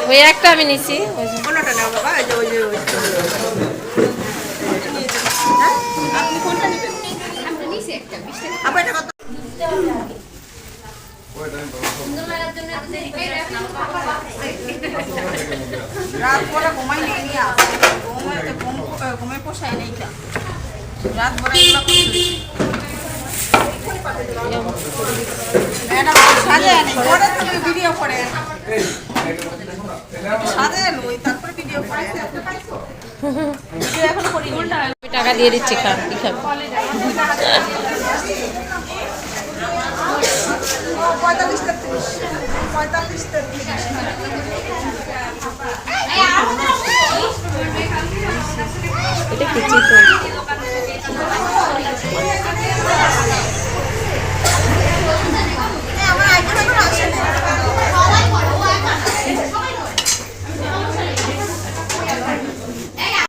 ওই একটা আমি নিছি রাত বড় ঘুমাই নিয়ে ঘুমে পোষায় নেই রাত বড় ভিডিও করে টাকা দিয়ে দিচ্ছি খান কি খাবে 45-43 এটা কি চিত্র